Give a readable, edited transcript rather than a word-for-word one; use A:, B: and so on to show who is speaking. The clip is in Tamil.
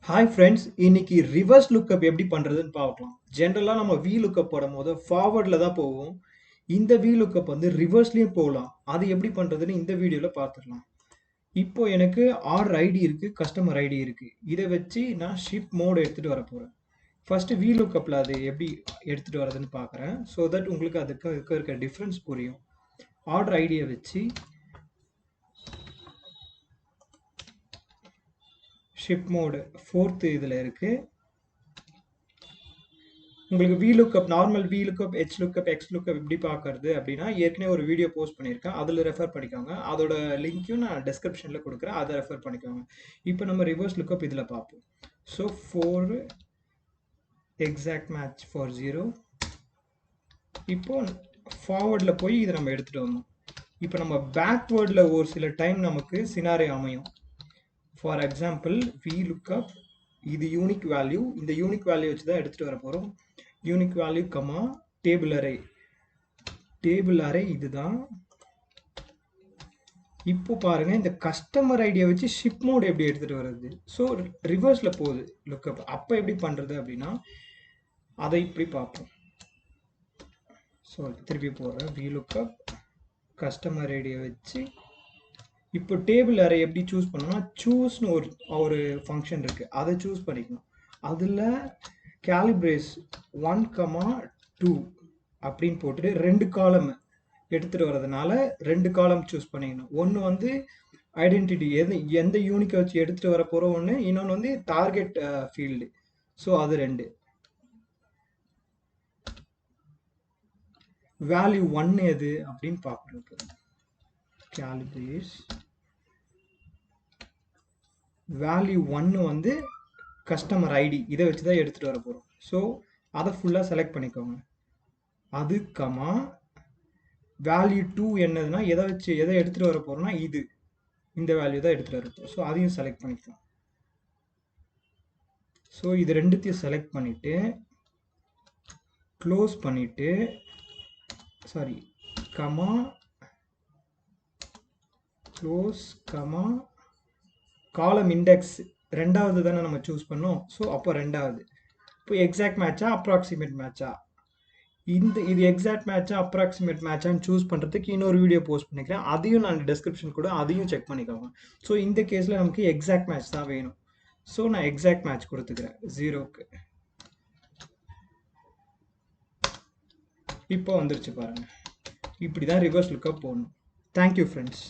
A: Hi friends, இன்னைக்கு ரிவர்ஸ் லுக்கப் எப்படி பண்றதுன்னு பார்க்கலாம். ஜென்ரலா நம்ம VLookup போடும்போது ஃபார்வர்ட்ல தான் போவோம். இந்த VLookup வந்து ரிவர்ஸ்லயும் போகலாம். அது எப்படி பண்றதுன்னு இந்த வீடியோல பார்த்துடலாம். இப்போ எனக்கு ஆர்டர் ஐடி இருக்கு, கஸ்டமர் ஐடி இருக்கு. இதை வச்சு நான் ஷிப் மோட் எடுத்துட்டு வர போறேன். ஃபர்ஸ்ட் VLookupல அது எப்படி எடுத்துட்டு வரதுன்னு பார்க்குறேன். ஸோ தட் உங்களுக்கு அதுக்கு இருக்க டிஃப்ரென்ஸ் புரியும். ஆர்டர் ஐடியை வச்சு ஷிப் மோடு 4th இதில் இருக்கு. உங்களுக்கு VLookup normal VLookup HLookup XLookup எப்படி பார்க்கறது அப்படின்னா ஏற்கனவே ஒரு வீடியோ போஸ்ட் பண்ணியிருக்கேன். அதில் ரெஃபர் பண்ணிக்கோங்க. அதோட லிங்க்கையும் நான் டிஸ்கிரிப்ஷனில் கொடுக்குறேன். அதை ரெஃபர் பண்ணிக்கோங்க. இப்போ நம்ம ரிவர்ஸ் லுக்கப் இதில் பார்ப்போம். So 4 exact match for 0. இப்போ ஃபார்வர்டில் போய் இதை நம்ம எடுத்துகிட்டு வந்தோம். இப்போ நம்ம பேக்வேர்டில் ஒரு சில டைம் நமக்கு சினாரி அமையும். ஃபார் எக்ஸாம்பிள் VLookup இது யூனிக் வேல்யூ. இந்த யூனிக் வேல்யூ வச்சு தான் எடுத்துகிட்டு வர போகிறோம். Unique value comma table array இதுதான். இப்போ பாருங்க இந்த கஸ்டமர் ஐடியா வச்சு ஷிப் மோட் எப்படி எடுத்துட்டு வர்றது. ஸோ ரிவர்ஸ்ல போகுது லுக்கப். அப்போ எப்படி பண்றது அப்படின்னா அதை இப்படி பார்ப்போம். ஸோ திருப்பி போடுறேன். VLookup கஸ்டமர் ஐடியா வச்சு இப்போ டேபிள் அரே எப்படி சூஸ் பண்ணணும்னா சூஸ்னு ஒரு ஃபங்க்ஷன் இருக்கு. அதை சூஸ் பண்ணிக்கணும். அதில் கேலிப்ரேஸ் 1,2 அப்படின்னு போட்டுட்டு 2 காலம் எடுத்துட்டு வரதுனால 2 காலம் சூஸ் பண்ணிக்கணும். ஒன்று வந்து ஐடென்டிட்டி எந்த யூனிக்கை வச்சு எடுத்துட்டு வர போகிறோம் ஒன்று, இன்னொன்று வந்து டார்கெட் ஃபீல்டு. ஸோ அது 2. வேல்யூ 1 எது அப்படின்னு பார்க்குறோம். கேலிப்ரேஸ் வேல்யூ 1 வந்து கஸ்டமர் ஐடி இதை வச்சு தான் எடுத்துகிட்டு வர போகிறோம். ஸோ அதை ஃபுல்லாக செலக்ட் பண்ணிக்கோங்க. அது கமா வேல்யூ 2 என்னதுன்னா எதை எடுத்துகிட்டு வர போகிறோம்னா இந்த வேல்யூ தான் எடுத்துகிட்டு வர போகிறோம். ஸோ அதையும் செலக்ட் பண்ணிக்கலாம். ஸோ இது ரெண்டுத்தையும் செலக்ட் பண்ணிவிட்டு க்ளோஸ் பண்ணிவிட்டு கமா க்ளோஸ் கமா காலம் இண்டெக்ஸ் 2வது தானே நம்ம சூஸ் பண்ணோம். ஸோ அப்போ 2வது. இப்போ எக்ஸாக்ட் மேட்சா அப்ராக்சிமேட் மேட்சா, இது எக்ஸாக்ட் மேட்சா அப்ராக்சிமேட் மேட்சான்னு சூஸ் பண்ணுறதுக்கு இன்னொரு வீடியோ போஸ்ட் பண்ணிக்கிறேன். அதையும் நான் டிஸ்கிரிப்ஷன் கூட அதையும் செக் பண்ணிக்கோங்க. ஸோ இந்த கேஸில் நமக்கு எக்ஸாக்ட் மேட்ச் தான் வேணும். ஸோ நான் எக்ஸாக்ட் மேட்ச் கொடுத்துக்கிறேன் 0க்கு. இப்போ வந்துருச்சு பாருங்க. இப்படி தான் ரிவர்ஸ் லுக்கப் போடணும். Thank you friends.